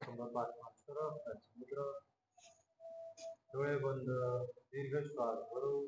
कुंभपात मास्तर समुद्र डोळे बंद दीर्घ श्वास भरून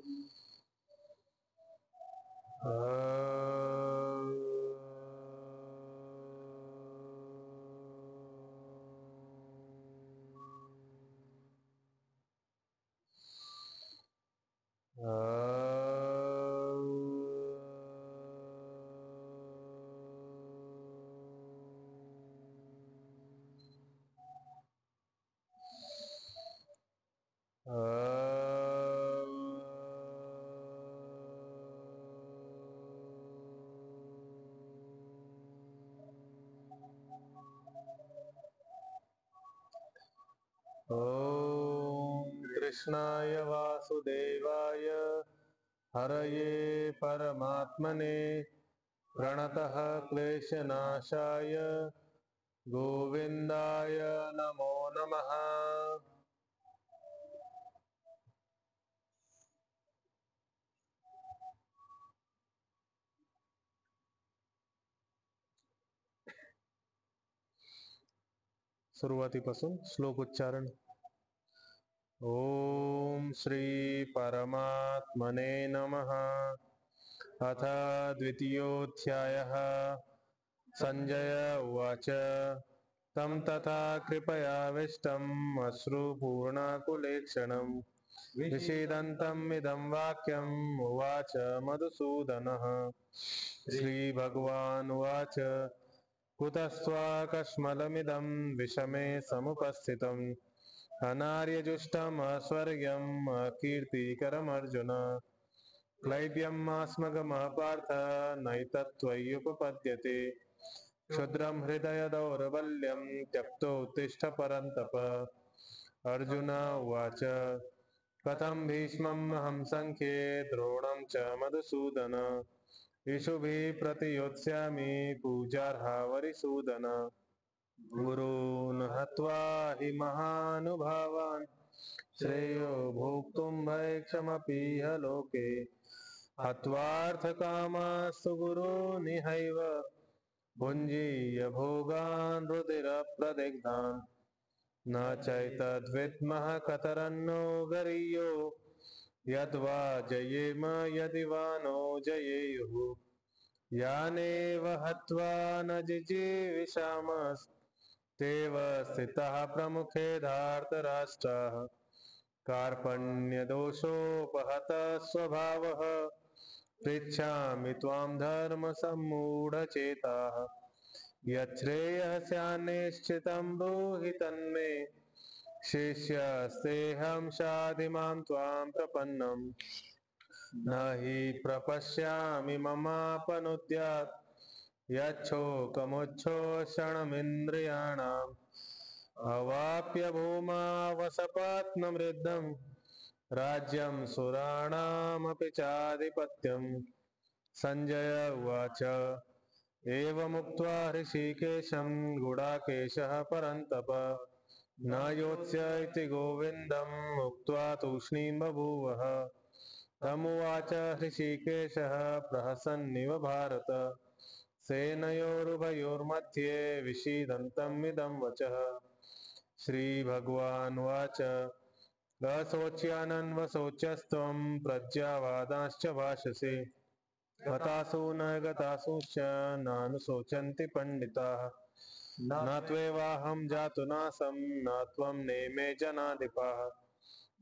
ॐ कृष्णाय वासुदेवाय हरये परमात्मने प्रणतः क्लेशनाशाय गोविंदाय नमो नमः। सुरुवातीपासून श्लोक उच्चारण। ओम श्री परमात्मने नमः। अथ द्वितीयोऽध्यायः। संजय उवाच तं तथा कृपयाविष्टम् अश्रुपूर्णाकुलेक्षणम् विषीदन्तम् इदं वाक्यम् उवाच मधुसूदनः। श्रीभगवानुवाच कुतस्त्वाकश्मलमिदं विषमे समुपस्थितम् अनार्यजुष्टम् अस्वर्ग्यम् अकीर्तिकरमर्जुन। क्लैब्यमास्मगमः पार्थ नैतत्त्वय्युपपद्यते। क्षुद्रं हृदय दौर्बल्यं त्यक्तोत्तिष्ठ परन्तप। अर्जुन उवाच कथं भीष्मम् अहं सङ्ख्ये द्रोणं च मधुसूदन। इषुभिः प्रतियोत्स्यामि पूजार्हा वरिसूदन। गुरून् हत्वा हि महानुभावान् श्रेयो भोक्तुं भैक्षमपीह लोके। हत्वार्थकामास्तु गुरूनिहैव भुञ्जीय भोगान् रुधिरप्रदिग्धान्। न चैतद्विद्मः कतरन्नो गरीयो यद्वा जयेम यदि वा नो जयेयुः। यानेव हत्वा न जिजीविषामस्तेव स्थिताः प्रमुखे धार्तराष्ट्राः। कार्पण्यदोषोपहतः स्वभावः पृच्छामि त्वां धर्मसम्मूढचेताः। यच्छ्रेयः स्यान्निश्चितं ब्रूहि तन्मे शिष्यस्तेऽहं शाधि मां त्वां प्रपन्नम्। न हि प्रपश्यामि ममापनुद्यात् यच्छोकमुच्छोषणमिन्द्रियाणाम्। अवाप्य भूमा वसपात्मवृद्धम् राज्यं सुराणामपि चाधिपत्यम्। संजय उवाच एवमुक्त्वा ऋषिकेशं गुडाकेशः परन्तप न योत्स्य इति गोविन्दम् उक्त्वा तूष्णीं बभूवः। तमुवाच ऋषिकेशः प्रहसन्निव भारत सेनयोरुभयोर्मध्ये विषीदन्तम् इदं वचः। श्रीभगवानुवाच अशोच्यानन्वशोच्यस्त्वं प्रज्ञावादांश्च भाषसे। गतासु न गतासूश्च नानुशोचन्ति पंडिताः। न त्वेवाहं जातु नासं न त्वं नेमे जनाधिपाः।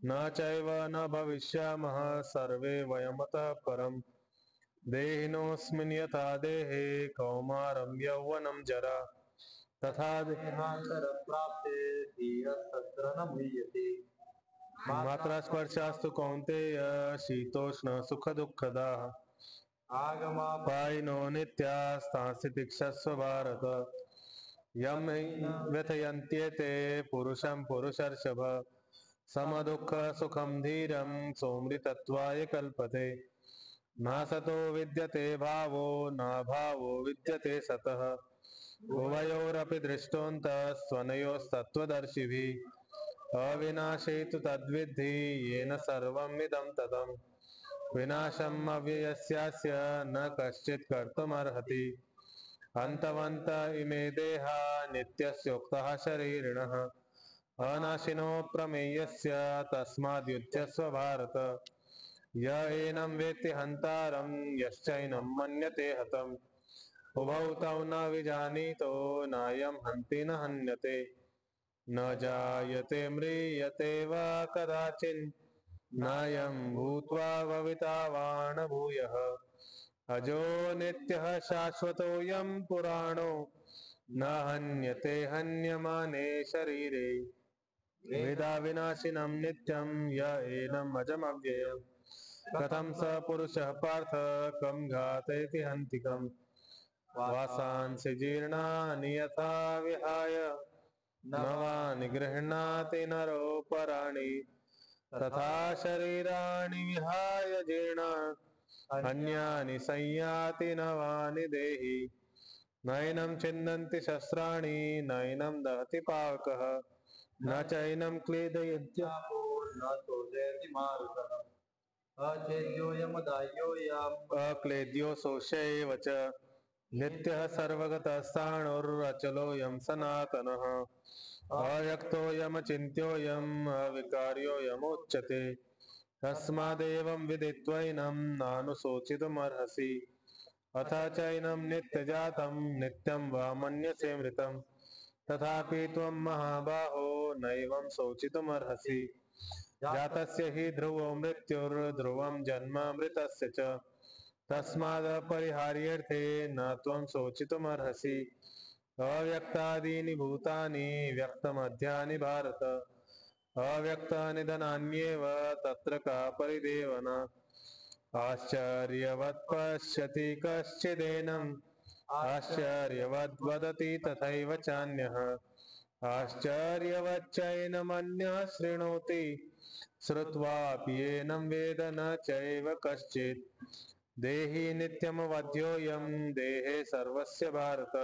न चैव न भविष्यामः सर्वे वयमतः परम्। देहिनोऽस्मिन् यथा देहे कौमारं यौवनं जरा तथा देहान्तरप्राप्ते धीरस्तत्र न मुह्यते। मात्रा स्पर्शास्तु कौन्तेय शीतोष्ण सुखदुःखदाः आगमापायिनो नित्यास्तांसि तिक्षस्व भारत। यं व्यथयन्त्येते पुरुषं पुरुषर्षभ समदुःख सुखं धीरं सोमृतत्वाय कल्पते। नासतो विद्यते भावो न भावो विद्यते सतः उभयोरपि दृष्टोऽन्तः स्वनयोस्तत्त्वदर्शिभिः। अविनाशी तु तद्विद्धि येन सर्वम् इदं ततम्। विनाशम् अव्ययस्यास्य न कश्चित् कर्तुमर्हति। अन्तवन्त इमे देहा नित्यस्योक्तः शरीरिणः अनाशिनो प्रमेयस्य तस्माद्युध्यस्व भारत य एनं वेत्ति हन्तारं यश्चैनं मन्यते हतम् उभौ तौ न विजानीतो नायं हन्ति न हन्यते न जायते म्रियते वा कदाचिन् नायं भूत्वा भवितावान भूयः अजो नित्यः शाश्वतोऽयं पुराणो न हन्यते हन्यमाने शरीरे वेदा विनाशिनं नित्यं य एनम् अजमव्ययम् कथं स पुरुषः पार्थ कं घातयति हन्तिकम् वासांसि जीर्णानि यथा विहाय नवानि गृह्णाति नरोपराणि तथा शरीराणि विहाय जीर्णा अन्यानि संयाति नवानि देहि नैनं छिन्दन्ति शस्त्राणि नैनं दहति पावकः न चैनं क्लेदयन्त्यापो न शोषयति मारुतः अक्लेद्यो शोष्यैव च नित्यः सर्वगतस्थाणुरचलोऽयं सनातनः अव्यक्तोऽयमचिन्त्योऽयम् अविकार्योऽयमुच्यते तस्मादेवं विदित्वैनं नानुशोचितुमर्हसि अथ चैनं नित्यजातं नित्यं वा मन्यसे मृतम् तथापि त्वं महाबाहो नैवं शोचितुमर्हसि जातस्य हि ध्रुवो मृत्युर्ध्रुवं जन्म मृतस्य च तस्मादपरिहार्यर्थे न त्वं शोचितुमर्हसि अव्यक्तादीनि भूतानि व्यक्तमध्यानि भारत अव्यक्तनिधनान्येव तत्र का परिदेवना आश्चर्यवत् पश्यति कश्चिदेनम् आश्चर्यवद् वदति तथैव चान्यः आश्चर्यवच्चैनमन्यः शृणोति श्रुत्वाप्येनं वेद न चैव कश्चित् देहि नित्यमवध्योऽयं देहे सर्वस्य भारत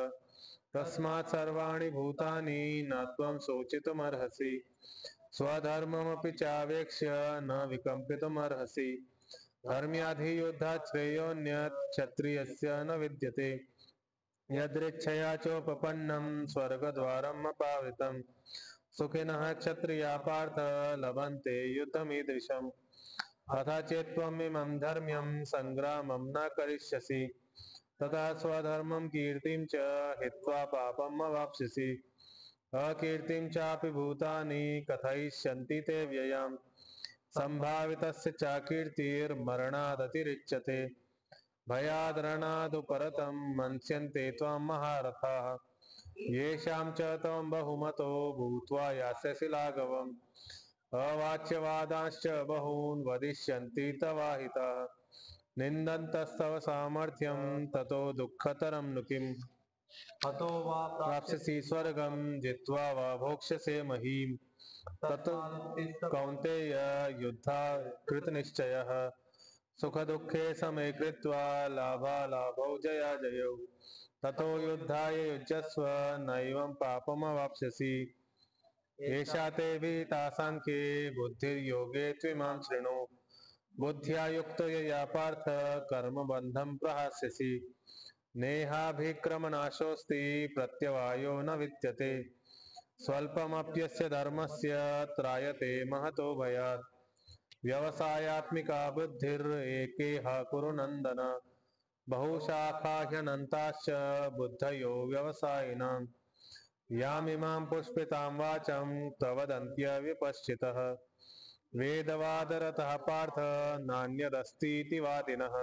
तस्मात् सर्वाणि भूतानि न त्वं शोचितुमर्हसि स्वधर्ममपि चावेक्ष्य न विकम्पितुमर्हसि धर्म्याधियुद्धात् श्रेयोऽन्यत् क्षत्रियस्य न विद्यते यदृच्छया चोपपन्नं स्वर्गद्वारम् अपावृतम् सुखिनः क्षत्रिया पार्थ लभन्ते युद्धमीदृशम् अथ चेत्त्वमिमं धर्म्यं सङ्ग्रामं न करिष्यसि तथा स्वधर्मं कीर्तिं च हित्वा पापम् अवाप्स्यसि अकीर्तिं चापि भूतानि कथयिष्यन्ति ते व्ययाम् सम्भावितस्य च कीर्तिर्मरणादतिरिच्यते भयाद्रणादुपरतं मन्स्यन्ते त्वां महारथाः येषां च त्वं बहुमतो भूत्वा यास्यसि लाघवम् अवाच्यवादांश्च बहून् वदिष्यन्ति तवाहिताः निन्दन्तस्तव सामर्थ्यं ततो दुःखतरं नु किम् हतो वा प्राप्स्यसि स्वर्गं जित्वा वा भोक्ष्यसे महीम् तत् कौन्तेय युद्धाकृतनिश्चयः सुखदुःखे समे कृत्वा लाभालाभौ जयाजयौ ततो युद्धाय युज्यस्व नैवं पापमवाप्स्यसि एषा ते विहिता साङ्ख्ये बुद्धिर्योगे त्विमां शृणु बुद्ध्या युक्तो यया पार्थ कर्मबन्धं प्रहास्यसि नेहाभिक्रमनाशोऽस्ति प्रत्यवायो न विद्यते स्वल्पमप्यस्य धर्मस्य त्रायते महतो भयात् व्यवसायात्मिका बुद्धिरेकेह कुरु नन्दन बहुशाखा ह्यनन्ताश्च बुद्धयो व्यवसायिनाम् यामिमां पुष्पितां वाचं प्रवदन्त्यविपश्चितः वेदवादरतः पार्थ नान्यदस्तीति वादिनः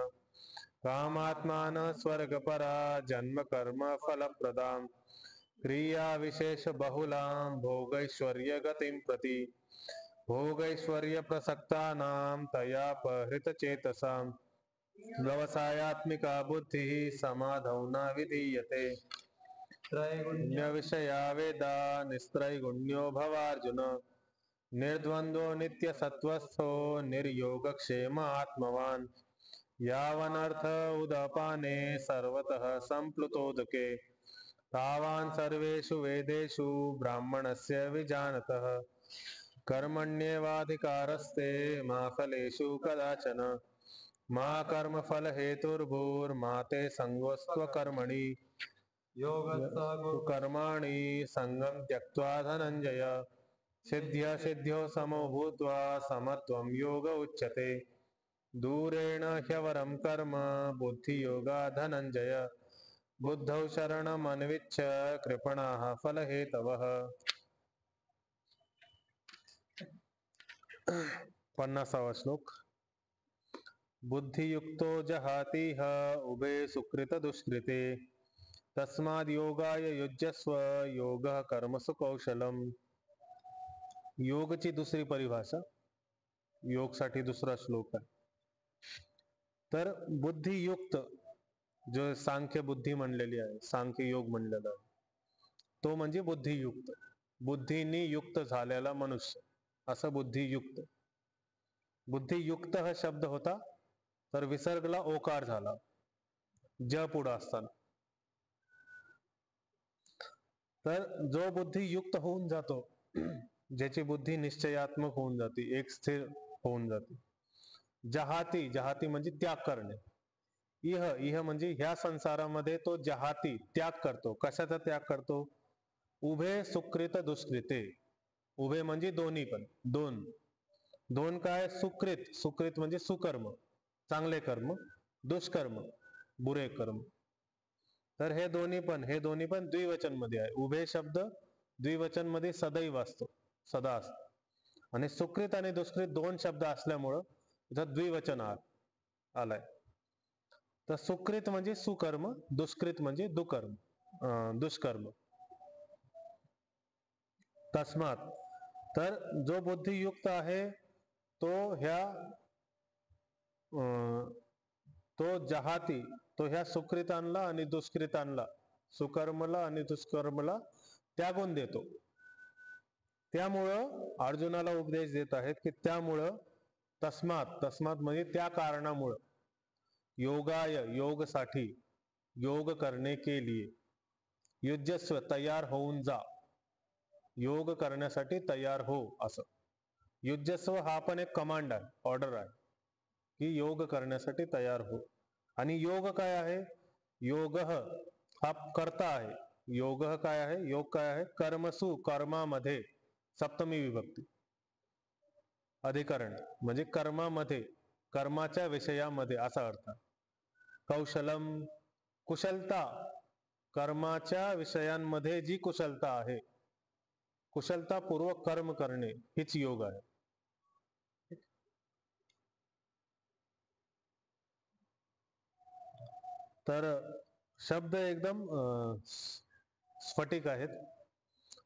कामात्मानः स्वर्गपरा जन्मकर्मफलप्रदां क्रियाविशेषबहुलां भोगैश्वर्यगतिं प्रति भोगैश्वर्यप्रसक्तानां तयापहृतचेतसां व्यवसायात्मिका बुद्धिः समाधौ न विधीयते त्रैगुण्यविषया वेदा निस्त्रैगुण्यो भवार्जुन निर्द्वन्द्वो नित्यसत्त्वस्थो निर्योगक्षेम आत्मवान् यावनर्थ उदपाने सर्वतः सम्प्लुतोदके तावान् सर्वेषु वेदेषु ब्राह्मणस्य विजानतः कर्मण्येवाधिकारस्ते मा फलेषु कदाचन मा कर्मफलहेतुर्भूर्मा ते सङ्गोऽस्त्वकर्मणि योगस्स कर्माणि संगम त्यक्त्वा धनंजय सिद्ध्य सिद्ध्यो समो भूत्वा समत्वं योग उच्यते दूरेण ह्यवरं कर्म बुद्धियोगा धनंजय बुद्धौ शरणमन्विच्छ कृपणाः फलहेतवः 50वा श्लोक बुद्धियुक्तो जहातीह उभे सुकृत दुष्कृते तस्माद् योगाय युज्यस्व योगः कर्मसु कौशलम योगची दुसरी परिभाषा योगसाठी दुसरा श्लोक आहे तर बुद्धियुक्त जो सांख्य बुद्धी म्हणलेली आहे सांख्य योग म्हणलेला आहे तो म्हणजे बुद्धियुक्त बुद्धीनी युक्त झालेला मनुष्य असं बुद्धियुक्त बुद्धियुक्त हा शब्द होता तर विसर्गला ओकार झाला ज पुढं असताना तर जो बुद्धियुक्त होऊन जातो ज्याची बुद्धी निश्चयात्मक होऊन जाते एक स्थिर होऊन जाते जहाती जहाती म्हणजे त्याग करणे इह इह म्हणजे ह्या संसारामध्ये तो जहाती त्याग करतो कशाचा त्याग करतो उभे सुकृत दुष्कृते उभे म्हणजे दोन्ही पण दोन दोन काय सुकृत सुकृत म्हणजे सुकर्म चांगले कर्म दुष्कर्म बुरे कर्म तर हे दोन्ही पण द्विवचन मध्ये आहे उभे शब्द द्विवचन मध्ये सदैव असतो सदा असतो आणि सुकृत आणि दुष्कृत दोन शब्द असल्यामुळं इथं द्विवचन आलाय तर सुकृत म्हणजे सुकर्म दुष्कृत म्हणजे दुष्कर्म तस्मात तर जो बुद्धियुक्त आहे तो ह्या तो जहाती तो ह्या सुकृतांना आणि दुष्कृतांना सुकर्मला आणि दुष्कर्मला त्यागून देतो त्यामुळं अर्जुनाला उपदेश देत आहेत की त्यामुळं तस्मात तस्मात म्हणजे त्या कारणामुळं योगाय योगसाठी योग करने के लिए युजस्व तयार होऊन जा योग करण्यासाठी तयार हो असं युजस्व हा पण एक कमांड आहे ऑर्डर आहे की योग करण्यासाठी तयार हो आणि योग काय आहे योग हा कर्ता आहे योग काय आहे योग काय आहे कर्मसु कर्मामध्ये सप्तमी विभक्ती अधिकरण म्हणजे कर्मामध्ये कर्माच्या विषयामध्ये असा अर्थ कौशलम कुशलता कर्माच्या विषयांमध्ये जी कुशलता आहे कुशलतापूर्वक कर्म करणे हीच योग आहे तर शब्द एकदम स्फटिक आहेत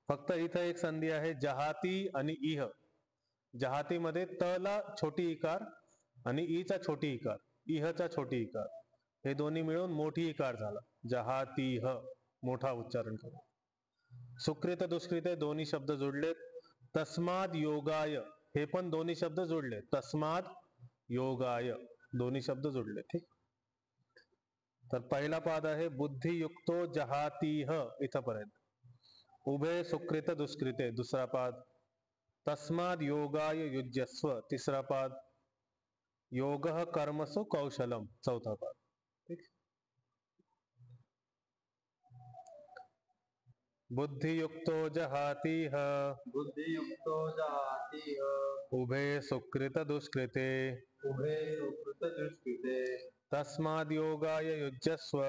फक्त इथं एक संधी आहे जहाती आणि इह जहाती मध्ये त ला छोटी इकार आणि ई चा छोटी इकार इह चा छोटी इकार हे दोन्ही मिळून मोठी इकार झाला जहातीह मोठा उच्चारण करा सुकृत दुष्कृत दोन्ही शब्द जोडलेत तस्माद योगाय हे पण दोन्ही शब्द जोडले तस्माद योगाय दोन्ही शब्द जोडले ठीक तर पहिला पाद आहे बुद्धियुक्तो जहातीह इथपर्यंत उभे सुकृत दुष्कृते दुसरा पाद तस्माद योगाय युज्यस्व तिसरा पाद योग कर्मसु कौशलम चौथा पाद ठीक बुद्धियुक्तो जहातीह बुद्धियुक्तो जहातीह उभे सुकृत दुष्कृते उभे सुकृत दुष्कृते तस्माद् योगाय युज्यस्व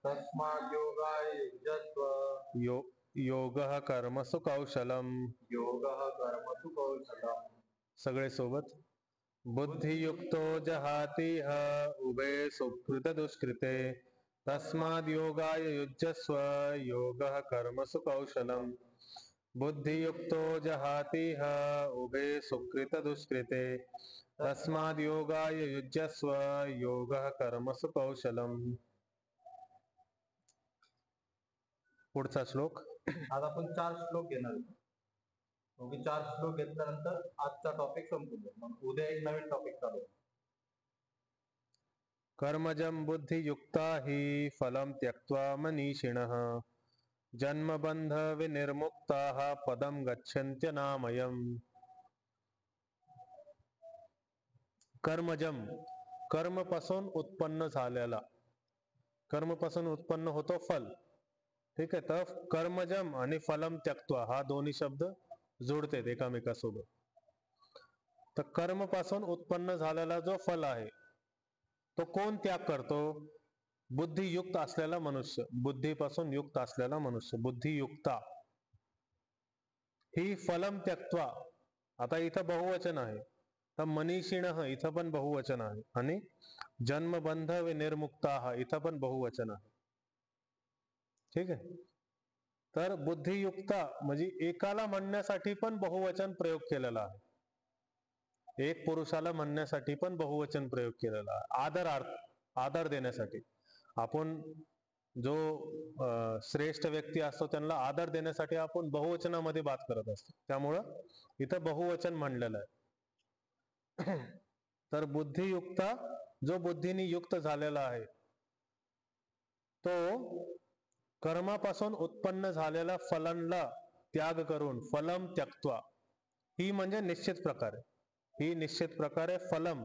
तस्माद् योगाय युज्यस्व योगः कर्मसु कौशलम योगः कर्मसु कौशलम सगळे सोबत बुद्धियुक्तो जहातीह उभे सुकृत दुष्कृते तस्माद् योगाय युज्यस्व योगः कर्मसु कौशलम बुद्धियुक्तो जहातीह उभे सुकृत दुष्कृते तस्माद् योगाय युज्यस्व योगः कर्मसु कौशलम पुढचा श्लोक आज आपण 4 श्लोक घेणार आहोत 4 श्लोक घेतल्यानंतर आजचा टॉपिक संपून मग उद्या एक नवीन टॉपिक चालू कर्मजं बुद्धियुक्ता हि फलं त्यक्त्वा मनीषिणः जन्मबंध विनिर्मुक्ताः पदं गच्छन्त्यनामयम् कर्मजम कर्मपासून उत्पन्न झालेला कर्मपासून उत्पन्न होतो फल ठीक आहे. तर कर्मजम आणि फलम त्यक्त्वा हा दोन्ही शब्द जोडतात एकामेकासोबत. तर कर्म पासून उत्पन्न झालेला जो फल आहे तो कोण त्याग करतो? बुद्धियुक्त असलेला मनुष्य, बुद्धीपासून युक्त असलेला मनुष्य, बुद्धियुक्ता. ही फलम त्यक्त्वा, आता इथं बहुवचन आहे, तर मनीषिणः इथं पण बहुवचन आहे, आणि जन्मबंध विनिर्मुक्ताः इथं पण बहुवचन आहे. ठीक आहे. तर बुद्धियुक्ता म्हणजे एकाला म्हणण्यासाठी पण बहुवचन प्रयोग केलेला आहे. एक पुरुषाला म्हणण्यासाठी पण बहुवचन प्रयोग केलेला आहे. आदर देण्यासाठी. आपण जो श्रेष्ठ व्यक्ती असतो त्यांना आदर देण्यासाठी आपण बहुवचनामध्ये बात करत असतो, त्यामुळं इथं बहुवचन म्हणलेलं आहे. तर बुद्धियुक्ता, जो बुद्धीने युक्त झालेला आहे तो कर्मापासून उत्पन्न झालेल्या फलांना त्याग करून, फलम त्यक्त्वा, ही म्हणजे निश्चित प्रकारे, ही निश्चित प्रकारे फलम,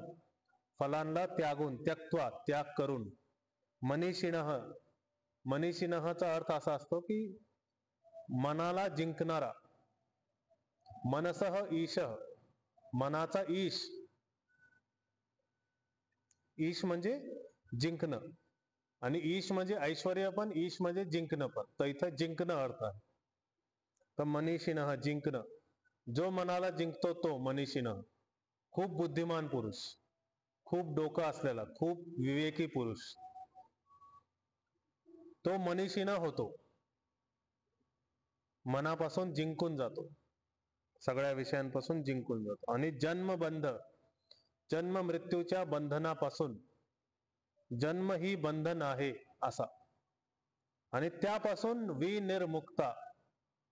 फलांना त्यागून, त्यक्त्वा त्याग करून, मनीषिणः, मनीषिणःचा अर्थ असा असतो की मनाला जिंकणारा, मनसः ईशः, मनाचा ईश, ईश म्हणजे जिंकणं, आणि ईश म्हणजे ऐश्वर्य पण, ईश म्हणजे जिंकणं पण, तर इथं जिंकणं अर्थ आहे. तर मनीषिणः जिंकणं, जो मनाला जिंकतो तो मनीषिणः, खूप बुद्धिमान पुरुष, खूप डोकं असलेला, खूप विवेकी पुरुष, तो मनीषिणः होतो, मनापासून जिंकून जातो, सगळ्या विषयांपासून जिंकून जातो. आणि जन्मबंध, जन्म मृत्यूच्या बंधनापासून, जन्म ही बंधन आहे असा, आणि त्यापासून विनिर्मुक्ता,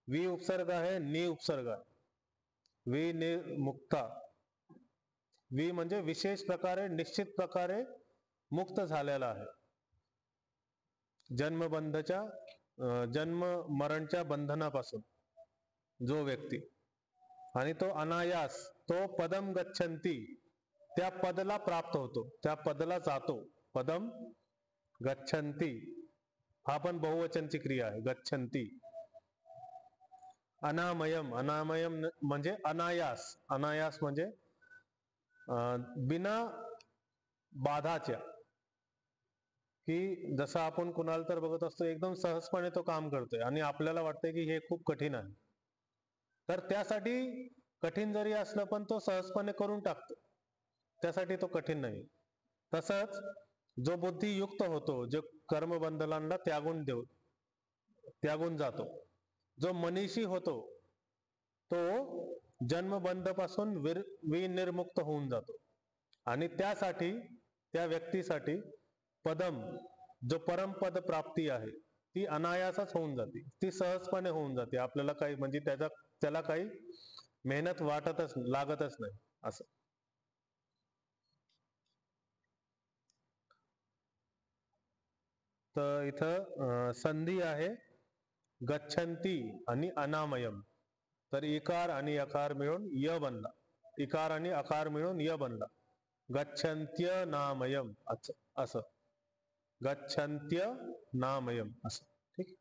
वि उपसर्ग आहे, नि उपसर्ग आहे, विनिर्मुक्ता, वि म्हणजे विशेष प्रकारे, निश्चित प्रकारे मुक्त झालेला आहे जन्मबंधच्या, जन्म मरणच्या बंधनापासून जो व्यक्ती, आणि तो अनायास, तो पदम गच्छन्ति, त्या पदला प्राप्त होतो, त्या पदला जातो. पदम गच्छन्ति हा पण बहुवचनची क्रिया आहे, गच्छन्ति. अनामयम, अनामयम म्हणजे अनायास, अनायास म्हणजे बिना बाधाच्या, की जसं आपण कुणाला तर बघत असतो एकदम सहजपणे तो काम करतोय आणि आपल्याला वाटतंय की हे खूप कठीण आहे, तर त्यासाठी कठीण जरी असलं पण तो सहजपणे करून टाकतो, त्यासाठी तो कठीण नाही. तसंच जो बुद्धियुक्त होतो, जो कर्मबंधनांना त्यागून जातो, जो मनीषी होतो तो जन्मबंधपासून विनिर्मुक्त होऊन जातो, आणि त्यासाठी, त्या व्यक्तीसाठी पदम, जो परमपद प्राप्ती आहे ती अनायासच होऊन जाते, ती सहजपणे होऊन जाते. आपल्याला काही म्हणजे त्याला काही मेहनत लागतच नाही असं. तर इथं संधी आहे गच्छन्ति आणि अनामयम, तर इकार आणि अकार मिळून य बनला, इकार आणि अकार मिळून य बनला, गच्छन्त्य नामयम असं, गच्छन्त्य नामयम असं. ठीक.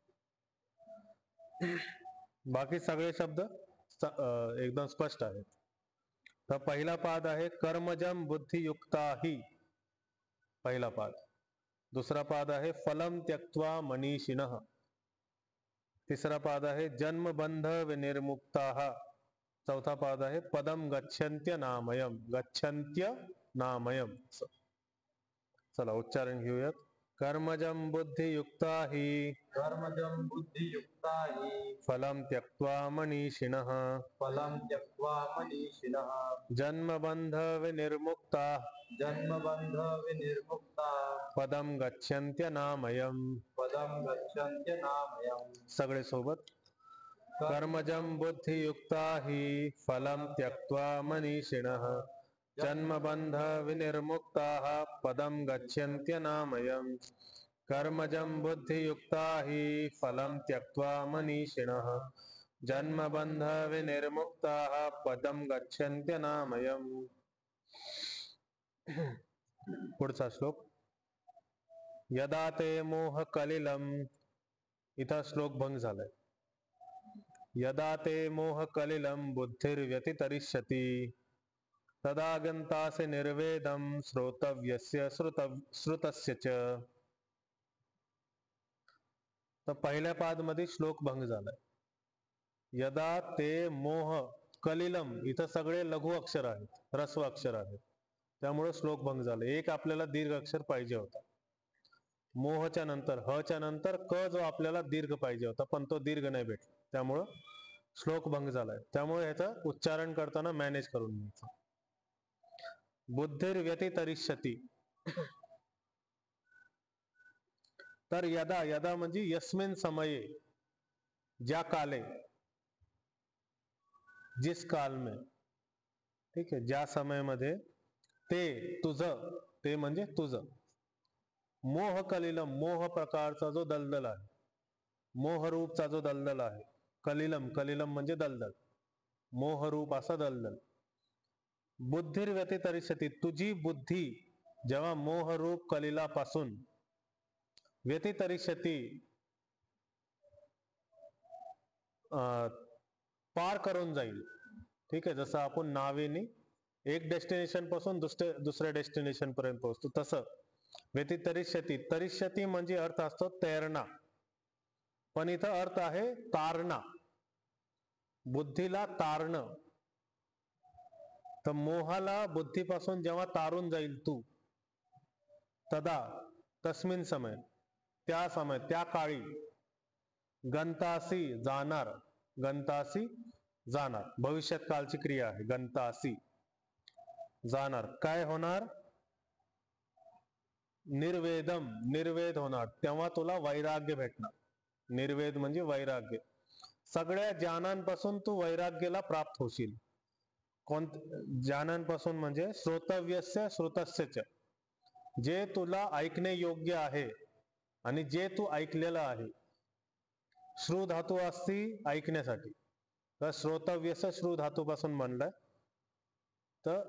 बाकी सगळे शब्द एकदम स्पष्ट आहेत. तर पहिला पाद आहे कर्मजम बुद्धियुक्ता ही, पहिला पाद. दुसरा पाद आहे फलम त्यक्त्वा मनीषिणः. तिसरा पाद आहे जन्मबंध विनिर्मुक्ताः. चौथा पाद आहे पदम गच्छन्त्य नामयम, गच्छन्त्य नामयम. चला उच्चारण घेऊयात. कर्मजम बुद्धियुक्ता ही, कर्मजम बुद्धियुक्ता हि, फलम त्यक्त्वा मनीषिणः, फलम त्यक्त्वा मनीषिणः, जन्मबंध विनिर्मुक्ता, जन्मबंध विनिर्मुक्ता, पदम गच्छन्त्य नामयम. पदम गच्छन्त्य नामयम. सगळे सोबत. कर्मजम बुद्धियुक्ता ही, फलम त्यक्त्वा मनीषिणः, जन्मबंध विनिर्मुक्ताः, पदम गच्छन्त्य नामयम. कर्मजम बुद्धियुक्ता ही, फलम त्यक्त्वा मनीषिणः, जन्मबंध विनिर्मुक्ताः, पदम गच्छन्त्य नामयम. पुढचा श्लोक. यदा ते मोह कलिलम इथं श्लोक भंग झालाय. यदा ते मोह कलिलम बुद्धिर्व्यतितरिष्यति तदा गंतासे निर्वेदम श्रोतव्यस्य श्रुतस्य च. तर पहिल्या पाद मध्ये श्लोक भंग झालाय. यदा ते मोह कलिलम, इथं सगळे लघु अक्षर आहेत, ह्रस्व अक्षर आहेत, त्यामुळे श्लोक भंग झाले. एक आपल्याला दीर्घ अक्षर पाहिजे होता. मोहच्या नंतर ह च्या नंतर क जो आपल्याला दीर्घ पाहिजे होता, पण तो दीर्घ नाही भेटला, त्यामुळं श्लोक भंग झालाय. त्यामुळे ह्याचं उच्चारण करताना मॅनेज करून घ्यायचं. बुद्धिर्व्यतितरिष्यति. तर यदा, यदा म्हणजे यस्मिन समये, ज्या काले, जिस काल में, ठीक आहे, ज्या समयमध्ये, ते तुझं, ते म्हणजे तुझं, मोह कलिलम, मोह प्रकारचा जो दलदल आहे, मोहरूपचा जो दलदल आहे, कलिलम, कलिलम म्हणजे दलदल, मोहरूप असा दलदल. बुद्धिर्व्यतितरिष्यति, तुझी बुद्धी जेव्हा मोहरूप कलिलापासून व्यतितरिष्यति, पार करून जाईल. ठीक आहे, जसं आपण नावेने एक डेस्टिनेशन पासून दुसऱ्या डेस्टिनेशन पर्यंत पोहोचतो, तसं व्यतितरिष्यति. तरिष्यति म्हणजे अर्थ असतो तैरणा, पण इथं अर्थ आहे तारणा, बुद्धीला तारणं. तर मोहाला बुद्धीपासून जेव्हा तारून जाईल तू, तदा, तस्मिन समय, त्या समय, त्या काळी, गंतासी जाणार, गंतासी जाणार, भविष्यात कालची क्रिया आहे, गंतासी जाणार. काय होणार? निर्वेदम, निर्वेद होणार, तेव्हा तुला वैराग्य भेटणार. निर्वेद म्हणजे वैराग्य. सगळ्या ज्ञानांपासून तू वैराग्याला प्राप्त होशील. ज्ञानांपासून म्हणजे श्रोतव्यस्य श्रुतस्य च, जे तुला ऐकणे योग्य आहे आणि जे तू ऐकलेलं आहे. श्रु धातू असती ऐकण्यासाठी, तर श्रोतव्यस्य श्रु धातू पासून बनलाय. तर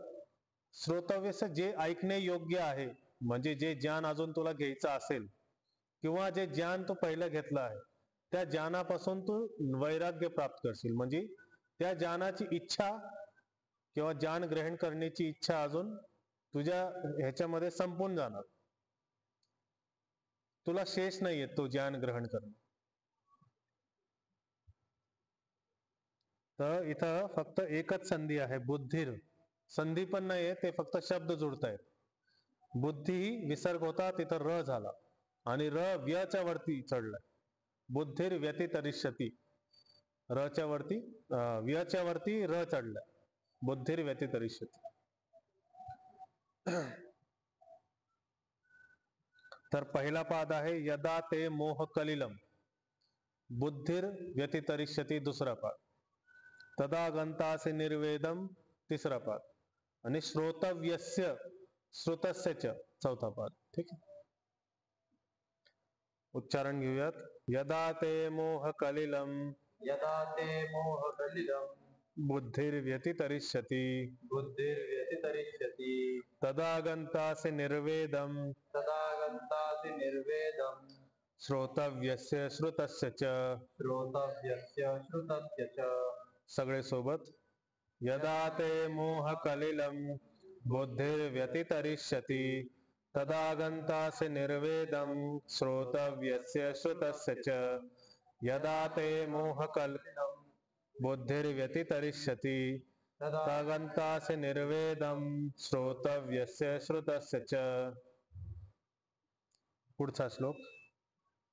श्रोतव्यस्य जे ऐकणे योग्य आहे, म्हणजे जे ज्ञान अजून तुला घ्यायचं असेल, किंवा जे ज्ञान तू पहिलं घेतलं आहे, त्या ज्ञानापासून तू वैराग्य प्राप्त करशील. म्हणजे त्या ज्ञानाची इच्छा किंवा ज्ञान ग्रहण करण्याची इच्छा अजून तुझ्या ह्याच्यामध्ये संपून जाणार, तुला शेष नाहीये तो ज्ञान ग्रहण करणं. तर इथं फक्त एकच संधी आहे, बुद्धीर. संधी पण नाहीये, ते फक्त शब्द जुळतायत. बुद्धी विसर्ग होता, तिथं र झाला आणि र व्यच्या वरती चढलाय. बुद्धीर व्यतितरिष्यति, रच्या वरती, व्यच्या वरती र चढलाय, बुद्धीर व्यतितरिष्यति. तर पहिला पाद आहे यदा ते मोह कलिलम, बुद्धिर व्यतितरिष्यति दुसरा पाद, तदा गंतासे निर्वेदम तिसरा पाद, आणि श्रोतव्यस्य श्रुतस्य च चौथा पाद. ठीक आहे, उच्चारण घेऊयात. यदा ते मोह कलिलम, यदा ते मोह कलिलम, बुद्धिर्व्यतितरिष्यति, बुद्धिर्व्यतितरिष्यति, तदा गंतासे निर्वेदम, तदा गंतासि निर्वेदम, श्रोतव्यस्य श्रुतस्य च. श्रोतव्यस्य श्रुतस्य च. सगळे सोबत. यदा ते मोह कलिलम बुद्धिर्व्यतितरिष्यति, तदा गंतासि निर्वेदम, श्रोतव्यस्य श्रुतस्य च. यदा ते मोह कलिलम बुद्धिर्व्यतितरिष्यति, तदा गंतासि निर्वेदम, श्रोतव्यस्य श्रुतस्य च. पुढचा श्लोक.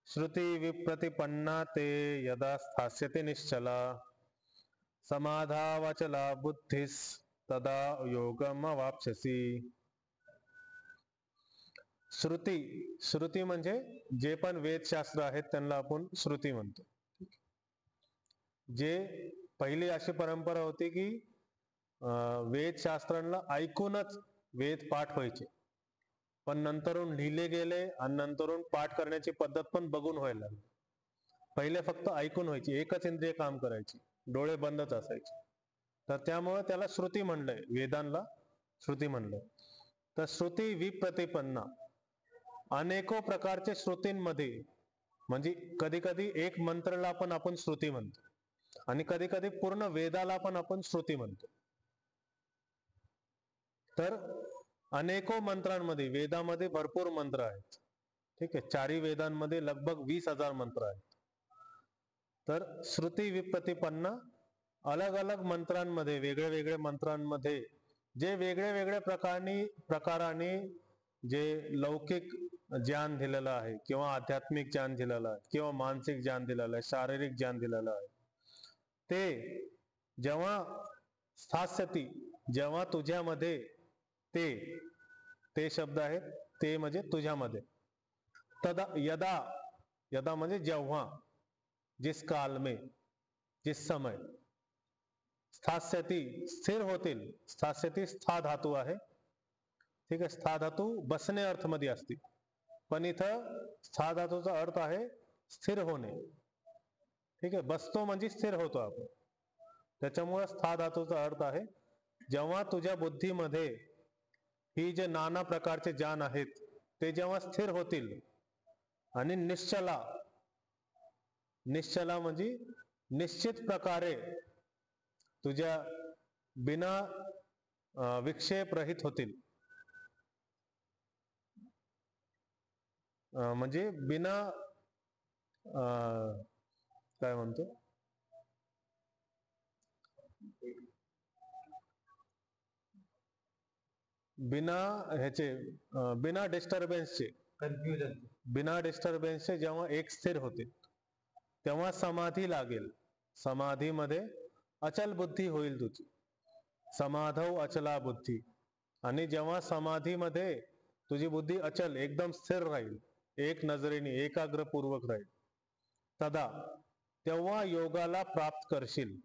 श्रुती विप्रतिपन्ना ते यदा स्थास्यते निश्चला, समाधावचला बुद्धिस तदा योगम अवाप्स्यसि. श्रुती, श्रुती म्हणजे जे पण वेदशास्त्र आहेत त्यांना आपण श्रुती म्हणतो. जे पहिली अशी परंपरा होती की वेदशास्त्रांना ऐकूनच वेद पाठ व्हायचे, पण नंतरून लिहिले गेले आणि नंतरून पाठ करण्याची पद्धत पण बघून व्हायला लागली. पहिले फक्त ऐकून व्हायची, एकच इंद्रिय काम करायची, डोळे बंदच असायचे. तर त्यामुळे त्याला श्रुती म्हणलंय, वेदांना श्रुती म्हणलंय. तर श्रुती विप्रतिपन्ना, अनेको प्रकारचे श्रुतींमध्ये म्हणजे कधी कधी एक मंत्राला पण आपण श्रुती म्हणतो आणि कधी कधी पूर्ण वेदाला पण आपण श्रुती म्हणतो. तर अनेको मंत्रांमध्ये, वेदामध्ये भरपूर मंत्र आहेत. ठीक आहे, चारी वेदांमध्ये लगभग 20,000 मंत्र आहेत. तर श्रुती विप्रतिपन्न अलग अलग मंत्रांमध्ये, वेगळे वेगळे मंत्रांमध्ये जे वेगळे वेगळे प्रकाराने जे लौकिक ज्ञान दिलेलं आहे किंवा आध्यात्मिक ज्ञान दिलेलं आहे किंवा मानसिक ज्ञान दिलेलं आहे, शारीरिक ज्ञान दिलेलं आहे, ते जेव्हा स्थास्यती, जेव्हा तुझ्यामध्ये ते ते शब्द आहेत, ते म्हणजे तुझ्यामध्ये, तदा यदा, यदा म्हणजे जेव्हा, जिस काल में, जिस समय, स्थास्यती स्थिर होतील. स्थास्यती स्था धातू आहे. ठीक आहे, स्था धातू बसणे अर्थमध्ये असते, पण इथं स्था धातूचा अर्थ आहे स्थिर होणे. ठीक आहे, बसतो म्हणजे स्थिर होतो आपण, त्याच्यामुळे स्था धातूचा अर्थ आहे जेव्हा तुझ्या बुद्धीमध्ये ही जे नाना प्रकारचे ज्ञान आहेत ते जेव्हा स्थिर होतील आणि निश्चला, निश्चला म्हणजे निश्चित प्रकारे तुझ्या बिना विक्षेप रहित होतील. म्हणजे बिना काय म्हणतो, बिना ह्याचे, बिना डिस्टर्बन्सचे, कन्फ्युजन, बिना डिस्टर्बन्सचे जेव्हा एक स्थिर होते तेव्हा समाधी लागेल. समाधीमध्ये अचल बुद्धी होईल तुझी. समाधौ अचला बुद्धी. आणि जेव्हा समाधीमध्ये तुझी बुद्धी अचल एकदम स्थिर राहील, एक नजरेने एकाग्रपूर्वक राहील, तदा, तेव्हा योगाला प्राप्त करशील.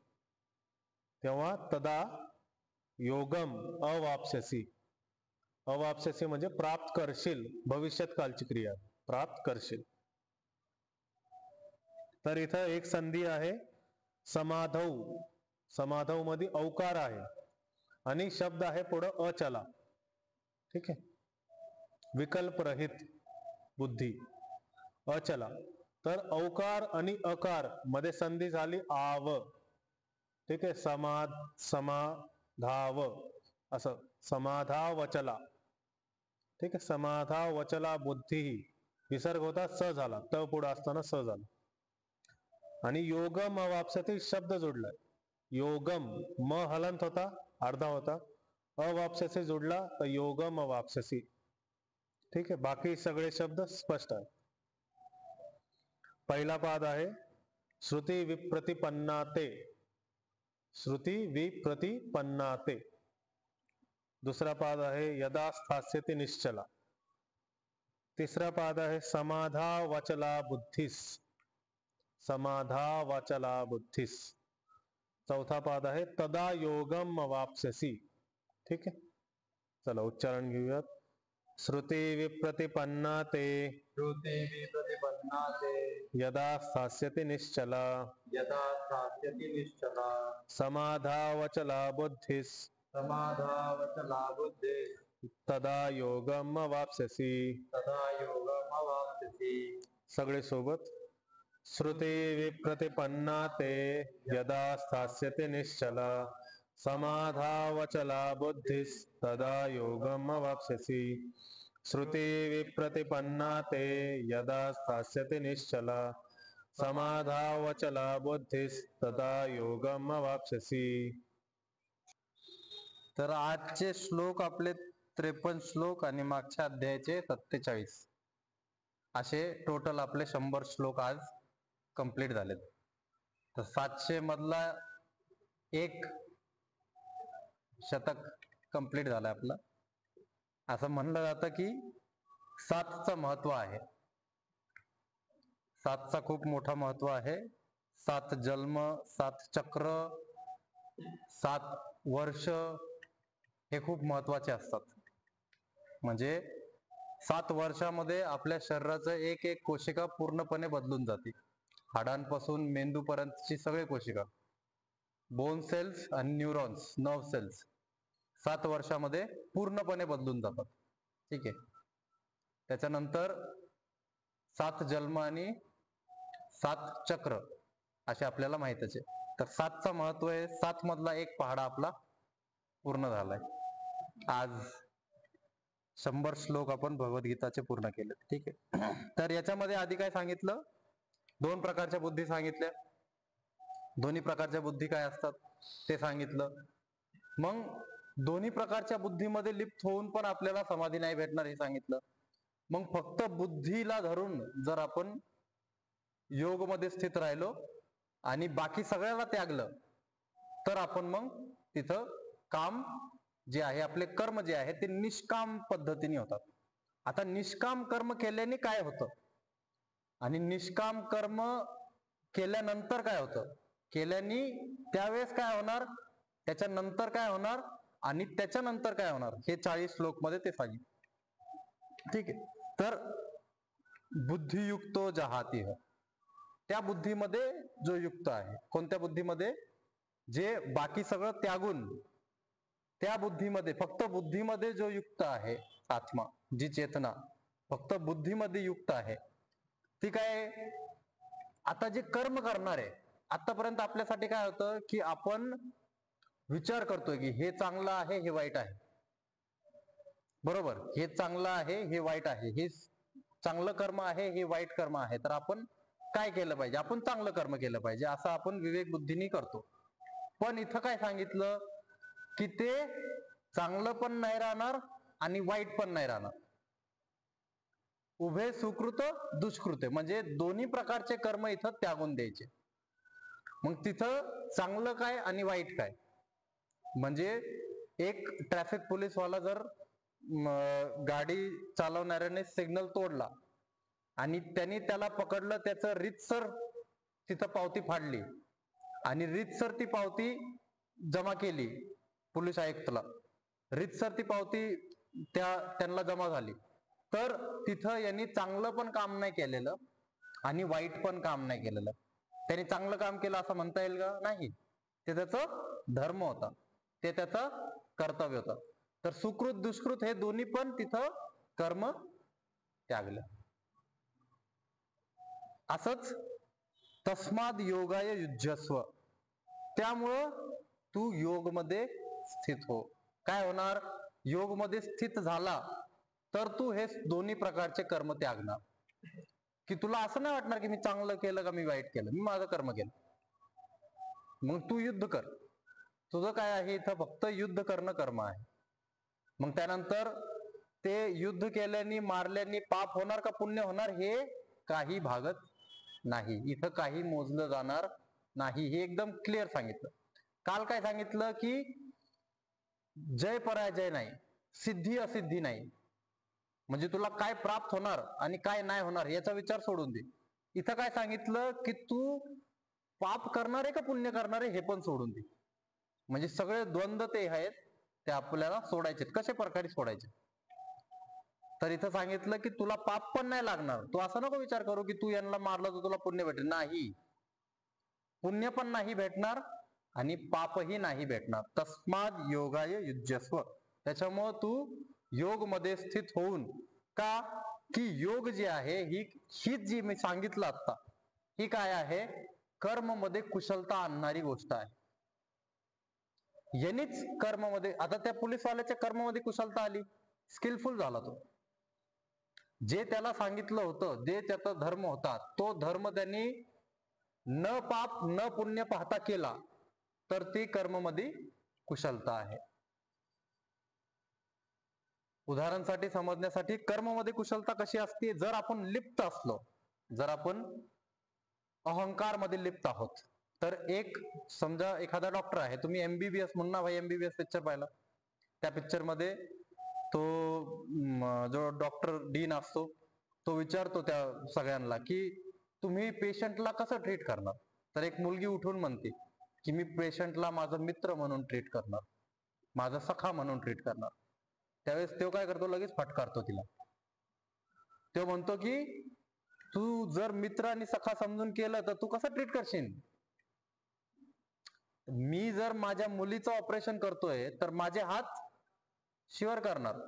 तेव्हा तदा योगम अवाप्स्यसी. अवाप्स्यसी म्हणजे प्राप्त करशील, भविष्यात कालची क्रिया, प्राप्त करशील. तर इथं एक संधी आहे समाधौ. समाधौ मध्ये औकार आहे आणि शब्द आहे पुढं अचला. ठीक आहे, विकल्प रहित बुद्धी, अचला. तर औकार आणि अकार मध्ये संधी झाली आव. ठीक आहे, समाधाव असं, समाधावचला. ठीक आहे, समाधावचला बुद्धी, विसर्ग होता स झाला, त पुढे असताना स झाला. आणि योगम अवाप्स्यती शब्द जोडलाय. योगम, म हलंत होता, अर्धा होता, अवाप्स्यसी जोडला तर योगम अवाप्स्यसी. ठीक आहे, बाकी सगळे शब्द स्पष्ट आहे. पहिला पाद आहे श्रुती विप्रतिपन्नाते. श्रुती विप्रतिपन्नाते. दुसरा पाद आहे यदा स्थास्यति निश्चला. तिसरा पाद आहे समाधा वचला बुद्धिस. समाधा वचला बुद्धिस. चौथा पाद आहे तदा योगम अवाप्स्यसी. ठीक आहे, चला उच्चारण घेऊयात. श्रुती विप्रतिपन्नाते, श्रुती विप्रतिपन्नाते, यदा स्थास्यति निश्चला, यदा स्थास्यति निश्चला, समाधा वचला बुद्धिस, समाधावचला बुद्धिः, तदा योगम अवाप्स्यसी. तदा योगमवाप्स्यसि. सगळे सोबत. श्रुती विप्रतिपन्नाते, यदा स्थास्यति निश्चला, समाधावचला बुद्धिस, तदा योगम अवाप्स्यसि. श्रुती विप्रतिपन्नाते, यदा स्थास्यति निश्चला, समाधावचला बुद्धिस, तदा योगम अवाप्स्यसि. तर आजचे श्लोक आपले 53 श्लोक आणि मागच्या अध्यायाचे 47, असे टोटल आपले 100 श्लोक आज कंप्लीट झालेत. तर 700 मधला एक शतक कंप्लीट झालं आपलं. असं म्हणलं जातं की 7चं महत्व आहे. 7चा खूप मोठा महत्व आहे. 7 जन्म, 7 चक्र, 7 वर्ष हे खूप महत्वाचे असतात. म्हणजे 7 वर्षामध्ये आपल्या शरीराचं एक एक कोशिका पूर्णपणे बदलून जाते. हाडांपासून मेंदूपर्यंतची सगळे कोशिका, बोन सेल्स आणि न्यूरॉन्स, नर्व सेल्स 7 वर्षामध्ये पूर्णपणे बदलून जातात. ठीक आहे, त्याच्यानंतर 7 जन्म आणि 7 चक्र असे आपल्याला माहितच आहे. तर 7चा महत्व आहे. 7 मधला एक पहाडा आपला पूर्ण झालाय. आज 100 श्लोक आपण भगवद्गीताचे पूर्ण केले. ठीक आहे. तर याच्यामध्ये आधी काय सांगितलं, 2 प्रकारच्या बुद्धी सांगितल्या. दोन्ही प्रकारच्या बुद्धी काय असतात ते सांगितलं. मग दोन्ही प्रकारच्या बुद्धीमध्ये लिप्त होऊन पण आपल्याला समाधी नाही भेटणार हे सांगितलं. मग फक्त बुद्धीला धरून जर आपण योग मध्ये स्थित राहिलो आणि बाकी सगळ्याला त्यागलं तर आपण मग तिथं काम जे आहे, आपले कर्म जे आहे ते निष्काम पद्धतीने होतात. आता निष्काम कर्म केल्याने काय होतं आणि निष्काम कर्म केल्यानंतर काय होतं, केल्याने त्यावेळेस काय होणार, त्याच्यानंतर काय होणार आणि त्याच्यानंतर काय होणार, हे 40 श्लोक मध्ये ते सांगितलं. ठीक आहे. तर बुद्धियुक्तो जहाती, त्या बुद्धीमध्ये जो युक्त आहे. कोणत्या बुद्धीमध्ये? जे बाकी सगळं त्यागून त्या बुद्धीमध्ये, फक्त बुद्धीमध्ये जो युक्त आहे आत्मा, जी चेतना फक्त बुद्धीमध्ये युक्त आहे ती काय. आता जे कर्म करणार आहे, आतापर्यंत आपल्यासाठी काय होतं की आपण विचार करतोय की हे चांगलं आहे, हे वाईट आहे. बरोबर, हे चांगलं आहे, हे वाईट आहे, हे चांगलं कर्म आहे, हे वाईट कर्म आहे. तर आपण काय केलं पाहिजे? आपण चांगलं कर्म केलं पाहिजे असं आपण विवेक बुद्धीने करतो. पण इथं काय सांगितलं की ते चांगलं पण नाही राहणार आणि वाईट पण नाही राहणार. उभे सुकृत दुष्कृत, म्हणजे दोन्ही प्रकारचे कर्म इथं त्यागून द्यायचे. मग तिथं चांगलं काय आणि वाईट काय? म्हणजे एक ट्रॅफिक पोलीसवाला जर गाडी चालवणाऱ्याने सिग्नल तोडला आणि त्यांनी त्याला पकडलं, त्याचं रीतसर तिथं पावती फाडली आणि रीतसर ती पावती जमा केली पोलीस आयुक्ताला, रीतसर ती पावती त्यांना जमा झाली, तर तिथं यांनी चांगलं पण काम नाही केलेलं आणि वाईट पण काम नाही केलेलं. त्यांनी चांगलं काम केलं असं म्हणता येईल का? नाही. ते त्याचं धर्म होता, ते त्याचं कर्तव्य होतं. तर सुकृत दुष्कृत हे दोन्ही पण तिथं कर्म त्यागलं. असंच तस्माद योगाय युज्यस्व, त्यामुळं तू योग मध्ये स्थित हो. काय होणार? योग मध्ये स्थित झाला तर तू हे दोन्ही प्रकारचे कर्म त्यागणार. की तुला असं नाही वाटणार की मी चांगलं केलं का मी वाईट केलं, मी माझं कर्म केलं. मग तू युद्ध कर. तुझं काय आहे इथं? फक्त युद्ध करणं कर्म आहे. मग त्यानंतर ते युद्ध केल्याने, मारल्याने पाप होणार का पुण्य होणार हे काही भागत नाही. इथं काही मोजलं जाणार नाही, हे एकदम क्लिअर सांगितलं. काल काय सांगितलं की जय पराजय नाही, सिद्धी असिद्धी नाही. म्हणजे तुला काय प्राप्त होणार आणि काय नाही होणार याचा विचार सोडून दे. इथं काय सांगितलं की तू पाप करणारे का पुण्य करणारे हे पण सोडून दे. म्हणजे सगळे द्वंद्व ते आहेत ते आपल्याला सोडायचे. कशा प्रकारे सोडायचे? तर इथं सांगितलं की तुला पाप पण नाही लागणार. तू असं नको विचार करू की तू यांना मारलं तर तुला पुण्य भेटेल. नाही, पुण्य पण नाही भेटणार आणि पापही नाही भेटणार. तस्माद योगाय युज्यस्व, त्याच्यामुळं तू योग मध्ये स्थित होऊन, का की योग जे आहे ही जी मी सांगितलं आता, ही काय आहे? कर्म मध्ये कुशलता आणणारी गोष्ट आहे. यांनीच कर्म मध्ये, आता त्या पोलीसवाल्याच्या कर्म मध्ये कुशलता आली, स्किलफुल झाला तो. जे त्याला सांगितलं होतं, जे त्याचा धर्म होता, तो धर्म त्यांनी न पाप न पुण्य पाहता केला, तर ती कर्म मध्ये कुशलता आहे. उदाहरणासाठी समजण्यासाठी, कर्म मध्ये कुशलता कशी असते? जर आपण लिप्त असलो, जर आपण अहंकार मध्ये लिप्त आहोत, तर एक समजा एखादा डॉक्टर आहे, तुम्ही एमबीबीएस मुन्ना भाई एमबीबीएस पिक्चर पाहिला, त्या पिक्चर मध्ये तो जो डॉक्टर डीन असतो तो विचारतो त्या सगळ्यांना की तुम्ही पेशंटला कसं ट्रीट करणार? तर एक मुलगी उठून म्हणते की मी पेशंटला माझा मित्र म्हणून ट्रीट करणार, माझा सखा म्हणून ट्रीट करणार. त्यावेळेस तो काय करतो? लगेच फटकारतो तिला. तो म्हणतो की तू जर मित्र आणि सखा समजून केलं तर तू कसं ट्रीट करशील? मी जर माझ्या मुलीचं ऑपरेशन करतोय तर माझे हात शिवर करणार.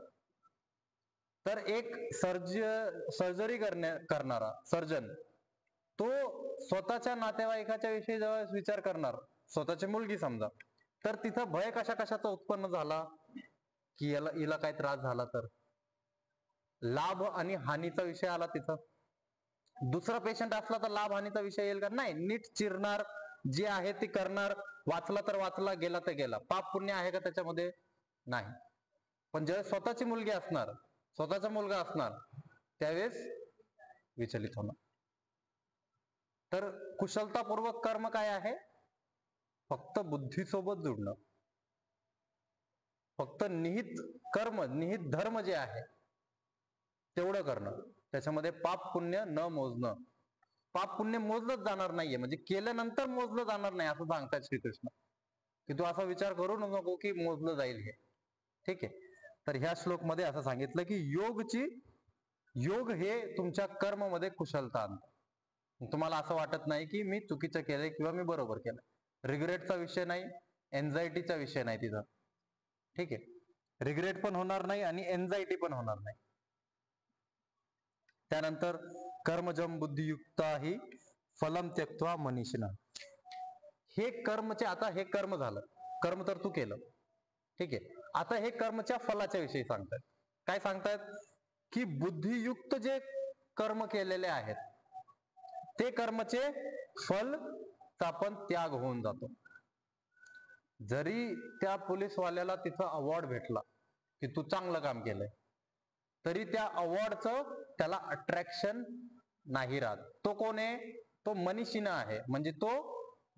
तर एक सर्जरी करणारा सर्जन तो स्वतःच्या नातेवाईकाच्या विषयी जेव्हा विचार करणार, स्वतःची मुलगी समजा, तर तिथं भय कशा कशाचा उत्पन्न झाला की हिला काही त्रास झाला तर लाभ आणि हानीचा विषय आला तिथं. दुसरा पेशंट असला तर लाभ हानीचा विषय येईल का? नाही. नीट चिरणार, जे आहे ते करणार, वाचला तर वाचला, गेला तर गेला. पाप पुण्य आहे का त्याच्यामध्ये? नाही. पण जेव्हा स्वतःची मुलगी असणार, स्वतःचा मुलगा असणार, त्यावेळेस विचलित होणार. तर कुशलतापूर्वक कर्म काय आहे? फक्त बुद्धीसोबत जुडणं, फक्त निहित कर्म, निहित धर्म जे आहे तेवढं करणं. त्याच्यामध्ये पाप पुण्य न मोजणं. पाप पुण्य मोजलंच जाणार नाहीये, म्हणजे केल्यानंतर मोजलं जाणार नाही असं सांगतात श्रीकृष्ण, की तू असा विचार करू नको की मोजलं जाईल हे. ठीक आहे. तर ह्या श्लोक मध्ये असं सांगितलं की योग हे तुमच्या कर्म मध्ये कुशलता आणतं. तुम्हाला असं वाटत नाही की मी चुकीचं केलंय किंवा मी बरोबर केलं. रिग्रेटचा विषय नाही, एन्झायटीचा विषय नाही तिथं. ठीक आहे. रिग्रेट पण होणार नाही आणि एन्झायटी पण होणार नाही. त्यानंतर कर्मजम बुद्धियुक्ता ही फलम त्यक्त्वा मनीषिणा. हे कर्मचे, आता हे कर्म झालं, कर्म तर तू केलं, ठीक आहे. आता हे कर्मच्या फलाच्या विषयी सांगतात. काय सांगतात? की बुद्धियुक्त जे कर्म केलेले आहेत ते कर्मचे फल पण त्याग होऊन जातो. जरी त्या पोलीसवाल्याला तिथं अवॉर्ड भेटला की तू चांगलं काम केलंय, तरी त्या अवॉर्डचं त्याला अट्रॅक्शन नाही राहत. तो कोण आहे? तो मनीषीनं आहे, म्हणजे तो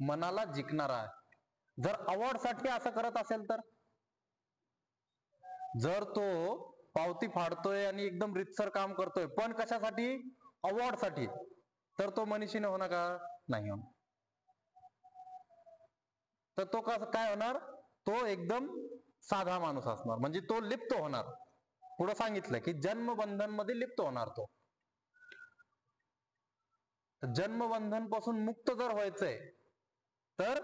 मनाला जिंकणारा आहे. जर अवॉर्ड साठी असं करत असेल तर, जर तो पावती फाडतोय आणि एकदम रितसर काम करतोय पण कशासाठी? अवॉर्ड साठी, तर तो मनीषीनं होणार का? नाही होणार. तर तो काय होणार? तो एकदम साधा माणूस असणार, म्हणजे तो लिप्त होणार. पुढे सांगितलं की जन्मबंधन मध्ये लिप्त होणार तो. जन्मबंधन पासून मुक्त जर व्हायचंय तर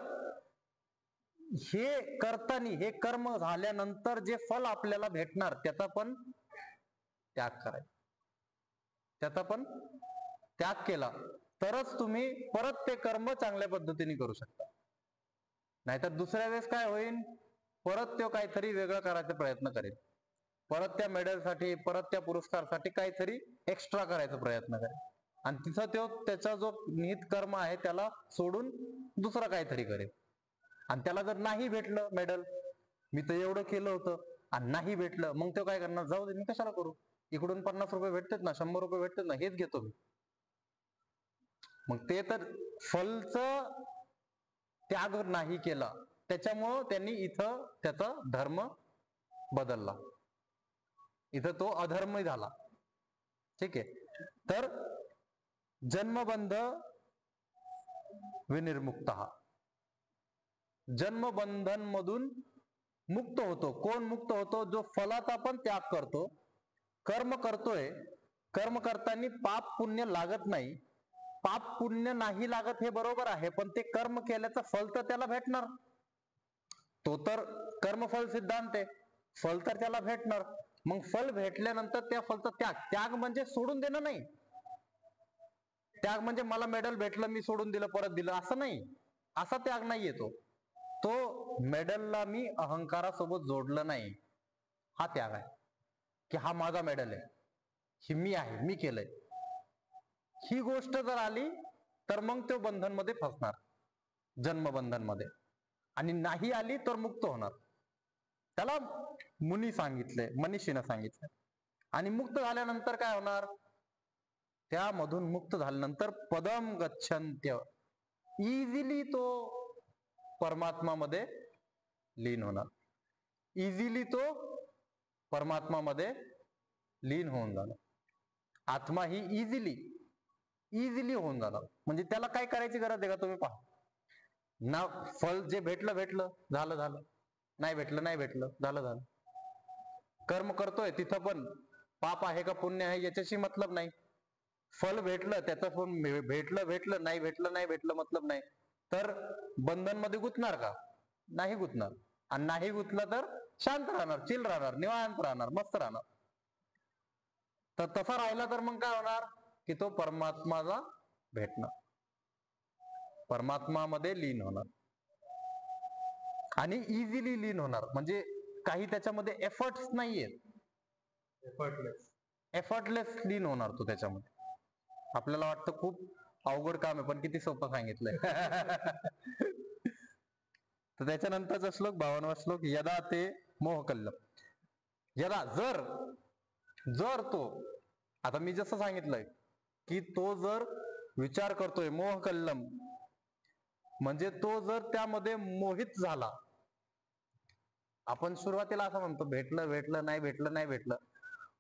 हे करताना, हे कर्म झाल्यानंतर जे फल आपल्याला भेटणार त्याचा पण त्याग करायचा. त्याचा पण त्याग केला तरच तुम्ही परत ते कर्म चांगल्या पद्धतीने करू शकता. नाहीतर दुसऱ्या वेळेस काय होईल? परत तो काहीतरी वेगळं करायचा प्रयत्न करेल, परत त्या मेडलसाठी, परत त्या पुरस्कारासाठी काहीतरी एक्स्ट्रा करायचा प्रयत्न करेल, आणि तिथं तो त्याचा जो निहित कर्म आहे त्याला सोडून दुसरं काहीतरी करेल. आणि त्याला जर नाही भेटलं मेडल, मी तर एवढं केलं होतं आणि नाही भेटलं, मग तो काय करणार? जाऊ दे, मी कशाला करू, इकडून 50 रुपये भेटतात ना, 100 रुपये भेटतात ना, हेच घेतो मी. मग ते तर फलचं त्याग नाही केला, त्याच्यामुळं त्यांनी इथं त्याचा धर्म बदलला, इथं तो अधर्म झाला. ठीक आहे. तर जन्मबंध विनिर्मुक्त, जन्मबंधन मधून मुक्त होतो. कोण मुक्त होतो? जो फलाचा पण त्याग करतो. कर्म करतोय, कर्म करताना पाप पुण्य लागत नाही, पाप पुण्य नाही लागत हे बरोबर आहे, पण ते कर्म केल्याचं फल तर त्याला भेटणार. तो तर कर्मफल सिद्धांत आहे, फल तर त्याला भेटणार. मग फल भेटल्यानंतर त्या फलचा त्याग, त्याग म्हणजे सोडून देणं नाही. त्याग म्हणजे मला मेडल भेटलं, मी सोडून दिलं, परत दिलं, असं नाही. असा त्याग नाही येतो. तो मेडलला मी अहंकारासोबत जोडलं नाही, हा त्याग आहे. की हा माझा मेडल आहे, ही मी आहे, मी केलंय, ही गोष्ट जर आली तर मग तो बंधन मध्ये फसणार, जन्मबंधन मध्ये. आणि नाही आली तर मुक्त होणार. त्याला मुनी सांगितले, मनीषीनं सांगितलं. आणि मुक्त झाल्यानंतर काय होणार? त्यामधून मुक्त झाल्यानंतर पदम गच्छन्त्य, इझिली तो परमात्मा मध्ये लीन होणार. इझिली तो परमात्मा मध्ये लीन होऊन जाणार. आत्मा ही इझिली होऊन जाणार. म्हणजे त्याला काय करायची गरज आहे का? तुम्ही पहा ना, फल जे भेटलं भेटलं, झालं झालं, नाही भेटलं नाही भेटलं, झालं झालं. कर्म करतोय तिथं पण पाप आहे का पुण्य आहे याच्याशी मतलब नाही. फल भेटलं त्याचं पण भेटलं नाही भेटलं नाही भेटलं मतलब नाही. तर बंधन मध्ये गुंतणार का? नाही गुंतणार. आणि नाही गुंतलं तर शांत राहणार, चिल राहणार, निवांत राहणार, मस्त राहणार. तर तसा राहिला तर मग काय होणार? की तो परमात्माला भेटणार. परमात्मामध्ये लीन होणार आणि इझिली लीन होणार. म्हणजे काही त्याच्यामध्ये एफर्ट्स नाहीयेत, एफर्टलेस लीन होणार तो त्याच्यामध्ये. आपल्याला वाटतं खूप अवघड काम आहे, पण किती सोपं सांगितलंय. तर त्याच्यानंतरचा श्लोक 52वा श्लोक, यदा ते मोहकल्लम. यदा जर तो, आता मी जसं सांगितलंय की तो जर विचार करतोय मोहकल्लम, म्हणजे तो जर त्यामध्ये मोहित झाला. आपण सुरुवातीला असं म्हणतो भेटलं नाही भेटलं,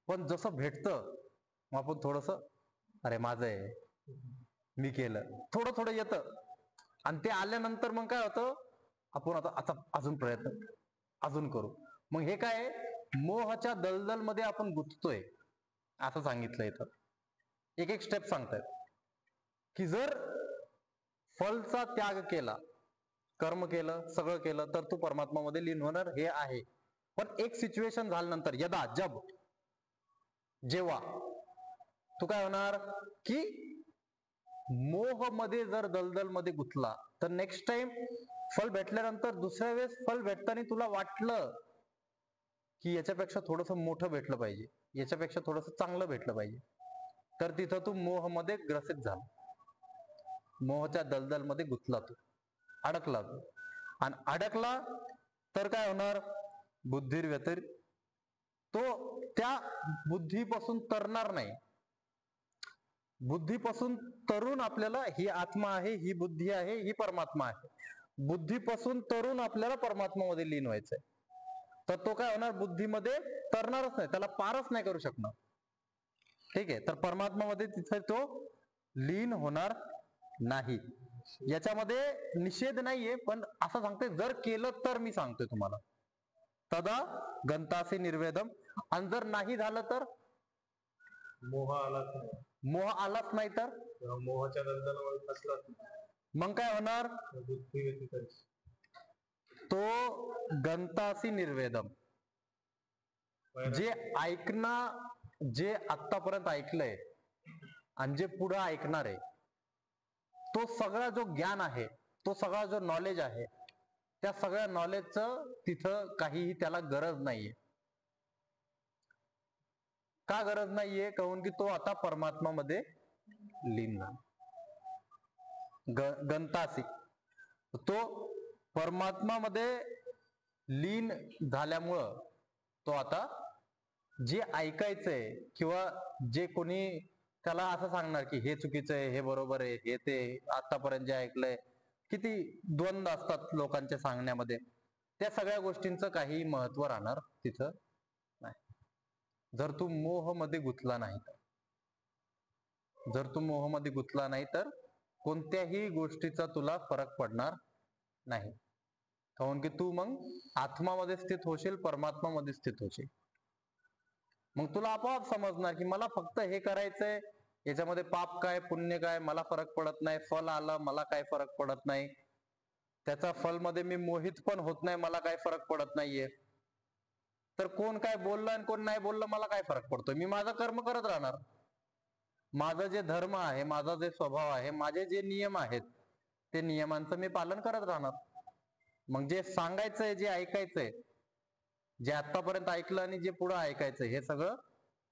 पण जसं भेटतं मग आपण थोडस अरे माझं आहे, मी केलं, थोडं येतं. आणि ते आल्यानंतर मग काय होतं, आपण आता अजून प्रयत्न अजून करू. मग हे काय, मोहाच्या दलदल मध्ये आपण गुंततोय असं सांगितलं इथं. एक स्टेप सांगतायत की जर फलचा त्याग केला, कर्म केलं, सगळं केलं, तर तू परमात्मामध्ये लीन होणार, हे आहे. पण एक सिच्युएशन झाल्यानंतर, यदा जेव्हा तू काय होणार की मोह मध्ये जर दलदल मध्ये गुंतला, तर नेक्स्ट टाइम फल भेटल्यानंतर दुसऱ्या वेळेस फल भेटताना तुला वाटलं की याच्यापेक्षा थोडस मोठं भेटलं पाहिजे, याच्यापेक्षा थोडस चांगलं भेटलं पाहिजे, तर तिथं तू मोह मध्ये ग्रसित झाला, मोहाच्या दलदल मध्ये गुंतला, तू अडकला. तू आणि अडकला तर काय होणार, बुद्धीर तो त्या बुद्धीपासून तरणार नाही. बुद्धीपासून तरुण आपल्याला ही आत्मा आहे, ही बुद्धी आहे, ही परमात्मा आहे. बुद्धीपासून तरुण आपल्याला परमात्मामध्ये लीन व्हायचंय. तर तो काय होणार, बुद्धीमध्ये तरणारच नाही, त्याला पारच नाही करू शकणार. ठीक आहे, तर परमात्मामध्ये तिथे तो लीन होणार नाही. याच्यामध्ये निषेध नाहीये, पण असं सांगते जर केलं तर, मी सांगतोय तुम्हाला, तदा गंतासी निर्वेदम. आणि जर नाही झालं तर मोह आलाच नाही तर मोहाच्या दलदलामध्ये फसलाच नाही. मग काय होणार, तो गंतासी निर्वेदम. जे जे आतापर्यंत ऐकलंय आणि जे पुढे ऐकणार आहे, तो सगळा जो ज्ञान आहे, तो सगळा जो नॉलेज आहे, त्या सगळ्या नॉलेजचं तिथं काहीही त्याला गरज नाहीये. का गरज नाहीये, काऊन की तो आता परमात्मामध्ये लीन झाला. गंतासी, तो परमात्मामध्ये लीन झाल्यामुळं तो आता जे ऐकायचंय किंवा जे कोणी त्याला असं सांगणार की हे चुकीचं आहे, हे बरोबर आहे, हे ते आतापर्यंत जे ऐकलंय, किती द्वंद्व असतात लोकांच्या सांगण्यामध्ये, त्या सगळ्या गोष्टींचं काही महत्व राहणार तिथं नाही. जर तू मोहमध्ये गुंतला नाही तर, कोणत्याही गोष्टीचा तुला फरक पडणार नाही. काऊन की तू मग आत्मामध्ये स्थित होशील, परमात्मामध्ये स्थित होशील. मग तुला आपोआप समजणार की मला फक्त हे करायचंय, याच्यामध्ये पाप काय पुण्य काय मला फरक पडत नाही, फल आलं मला काय फरक पडत नाही, त्याचा फल मध्ये मी मोहित पण होत नाही, मला काय फरक पडत नाहीये. तर कोण काय बोललं आणि कोण नाही बोललं मला काय फरक पडतोय, मी माझं कर्म करत राहणार. माझं जे धर्म आहे, माझा जे स्वभाव आहे, माझे जे नियम आहेत, ते नियमांचं मी पालन करत राहणार. मग जे सांगायचंय, जे ऐकायचंय, जे आतापर्यंत ऐकलं आणि जे पुढे ऐकायचंय, हे सगळं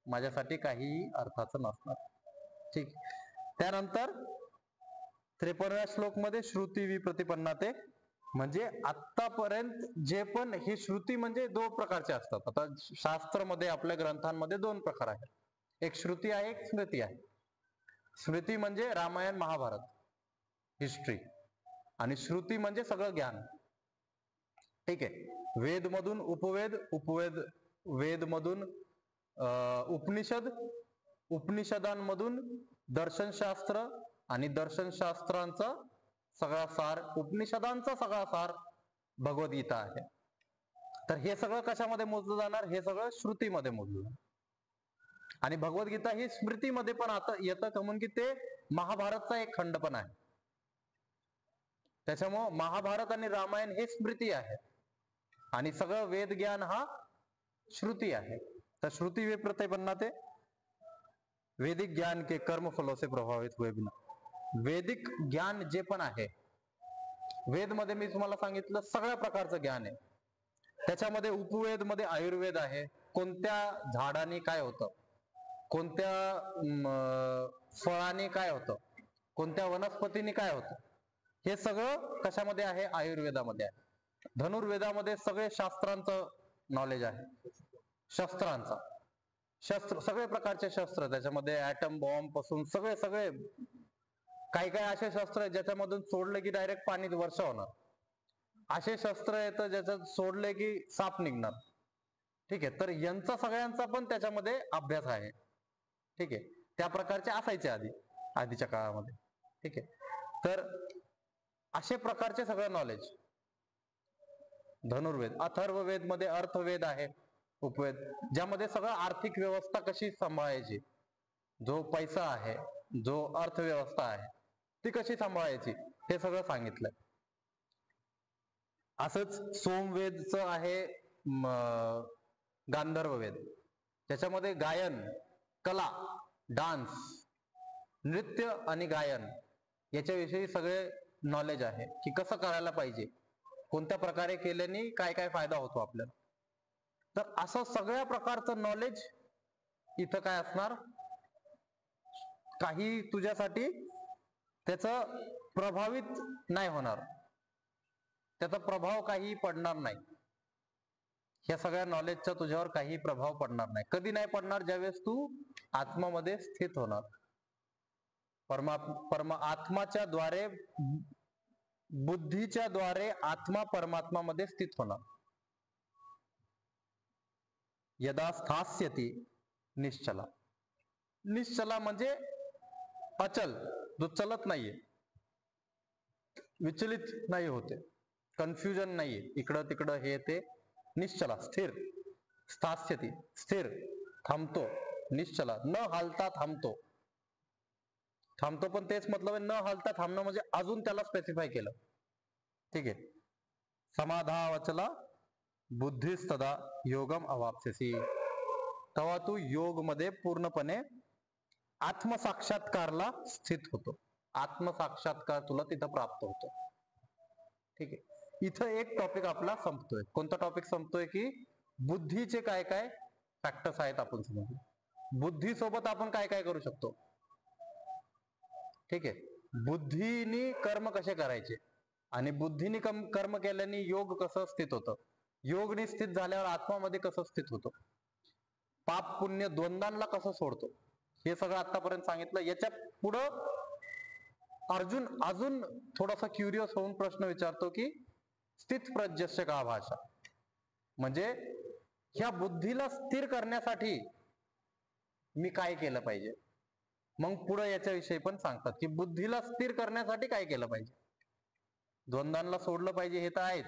माझ्यासाठी काहीही अर्थाचं नसणार. ठीक. त्यानंतर 53व्या श्लोक मध्ये श्रुती विप्रतिपन्नाते, म्हणजे आतापर्यंत जे पण, ही श्रुती म्हणजे दोन प्रकारचे असतात. आता शास्त्रामध्ये आपल्या ग्रंथांमध्ये दोन प्रकार आहेत, एक श्रुती आहे, एक स्मृती आहे. स्मृती म्हणजे रामायण महाभारत हिस्ट्री, आणि श्रुती म्हणजे सगळं ज्ञान. ठीक आहे, वेद मधून उपवेद, वेद मधून उपनिषद, उपनिषदांमधून दर्शनशास्त्र, आणि दर्शनशास्त्रांचा सगळा सार, उपनिषदांचा सगळा सार भगवद्गीता आहे. तर हे सगळं कशामध्ये मोजलं जाणार, हे सगळं श्रुतीमध्ये मोजलं जाणार. आणि भगवद्गीता ही स्मृतीमध्ये पण आता येतं, कमून की ते महाभारतचा एक खंड पण आहे. त्याच्यामुळं महाभारत आणि रामायण हे स्मृती आहे, आणि सगळं वेद ज्ञान हा श्रुती आहे. तर श्रुती वे प्रतिपन्नाते वैदिक ज्ञान के कर्म फलों से प्रभावित हुए बिना. वैदिक ज्ञान जे पण आहे वेद मध्ये मी तुम्हाला सांगितलं सगळ्या प्रकारचं ज्ञान आहे. त्याच्यामध्ये उपवेद मध्ये आयुर्वेद आहे, कोणत्या झाडाने काय होतं, कोणत्या फळाने काय होतं, कोणत्या वनस्पतीने काय होतं, हे सगळं कशामध्ये आहे, आयुर्वेदामध्ये आहे. धनुर्वेदामध्ये सगळे शास्त्रांचं नॉलेज आहे, शस्त्रांचा, सगळे प्रकारचे शस्त्र त्याच्यामध्ये, ऍटम बॉम्ब पासून सगळे सगळे काही काही असे शस्त्र आहेत ज्याच्यामधून सोडलं की डायरेक्ट पाणी वर्षा होणार, असे शस्त्र आहेत ज्याच्यात सोडले की साप निघणार. ठीक आहे, तर यांचा सगळ्यांचा पण त्याच्यामध्ये अभ्यास आहे. ठीक आहे, त्या प्रकारचे असायचे आधीच्या काळामध्ये. ठीक आहे, तर असे प्रकारचे सगळं नॉलेज. धनुर्वेद. अथर्ववेद मध्ये अर्थवेद आहे, उपवेद, ज्यामध्ये सगळं आर्थिक व्यवस्था कशी सांभाळायची, जो पैसा आहे, जो अर्थव्यवस्था आहे ती कशी सांभाळायची हे सगळं सांगितलंय. असंच सोमवेदचं आहे गांधर्व वेद, त्याच्यामध्ये गायन, कला, डान्स, नृत्य आणि गायन याच्याविषयी सगळे नॉलेज आहे की कसं करायला पाहिजे, कोणत्या प्रकारे केल्याने काय काय फायदा होतो आपल्याला. तर असं सगळ्या प्रकारचं नॉलेज इथं काय असणार, काही तुझ्यासाठी त्याचं प्रभावित नाही होणार, त्याचा प्रभाव काही पडणार नाही. या सगळ्या नॉलेजचा तुझ्यावर काही प्रभाव पडणार नाही. कधी नाही पडणार, ज्यावेळेस तू आत्मामध्ये स्थित होणार, आत्माच्या द्वारे, बुद्धीच्या द्वारे आत्मा परमात्मा मध्ये स्थित होणार. यदा स्थास्यति निश्चला. निश्चला म्हणजे अचल, जो चलत नाहीये, विचलित नाही होते, कन्फ्युजन नाहीये, इकडं तिकडं हे ते. निश्चला स्थिर, स्थास्यति स्थिर, थांबतो, निश्चला न हालता थांबतो. थांबतो पण तेच मतलब आहे, न हालता थांबणं म्हणजे अजून त्याला स्पेसिफाय केलं. ठीक आहे, समाधावचला बुद्धिस्तदा योगम अवाप्स्यसी. तेव्हा तू योग मध्ये पूर्णपणे आत्मसाक्षात्कारला स्थित होतो, आत्मसाक्षात्कार तुला तिथं प्राप्त होतो. ठीक आहे, इथं एक टॉपिक आपला संपतोय. कोणता टॉपिक संपतोय की बुद्धीचे काय काय फॅक्टर्स आहेत आपण समजलो, बुद्धी सोबत आपण काय काय करू शकतो. ठीक आहे, बुद्धीने कर्म कसे करायचे आणि बुद्धीने कर्म केल्याने योग कसं स्थित होतं, योगने स्थित झाल्यावर आत्मामध्ये कसं स्थित होतो, पाप पुण्य द्वंद्वांना कसं सोडतो, हे सगळं आतापर्यंत सांगितलं. याच्या पुढं अर्जुन अजून थोडासा क्युरियस होऊन प्रश्न विचारतो की स्थित प्रज्ञस्य का भाषा, म्हणजे ह्या बुद्धीला स्थिर करण्यासाठी मी काय केलं पाहिजे. मग पुढे याच्याविषयी पण सांगतात की बुद्धीला स्थिर करण्यासाठी काय केलं पाहिजे. द्वंद्वांना सोडलं पाहिजे हे तर आहेच,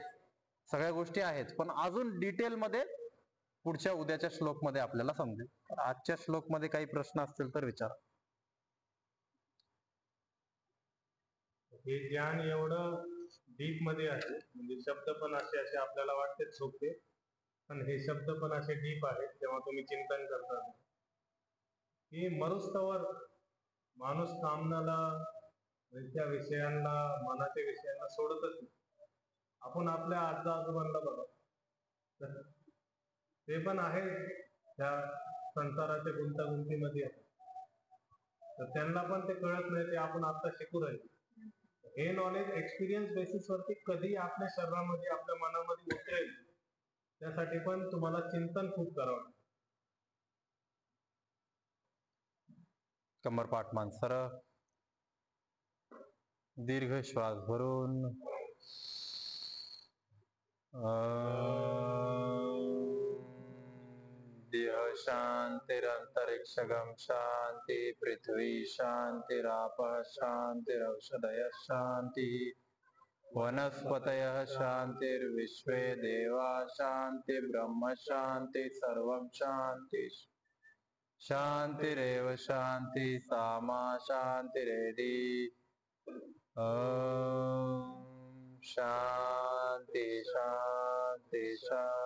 सगळ्या गोष्टी आहेत, पण अजून डिटेल मध्ये पुढच्या उद्याच्या श्लोक मध्ये आपल्याला समजेल. आजच्या श्लोक मध्ये काही प्रश्न असतील तर विचारा. हे ज्ञान एवढं डीप मध्ये आहे, म्हणजे शब्द पण असे आपल्याला वाटते सोपे, पण हे शब्द पण असे डीप आहेत. तेव्हा तुम्ही चिंतन करता की मरुस्तवर माणूस कामनाला, त्या विषयांना, मनाच्या विषयांना सोडतच नाही. आपण आपल्या आजोबांना बघा, तर ते पण आहे त्या संसाराच्या गुंतागुंतीमध्ये आहे, तर त्यांना पण ते कळत नाही, ते आपण आता शिकू राहिलो. हे नॉलेज एक्सपिरियन्स बेसिस वरती कधी आपल्या शरीरामध्ये, आपल्या मनामध्ये उतरेल, त्यासाठी पण तुम्हाला चिंतन खूप करावं. कमरपाठ मान सरळ, दीर्घ श्वास भरून देह शांतिरंतरिक्षगम शांति, पृथ्वी शांतिरापः शांतिरौषधयः शांति, वनस्पतयः शांतिर्विश्वे देवा शांति, ब्रह्म शांति, सर्वं शांति. शांतिरेव शांति सामा शांतिरेधि. ओम शांति शांति शांति.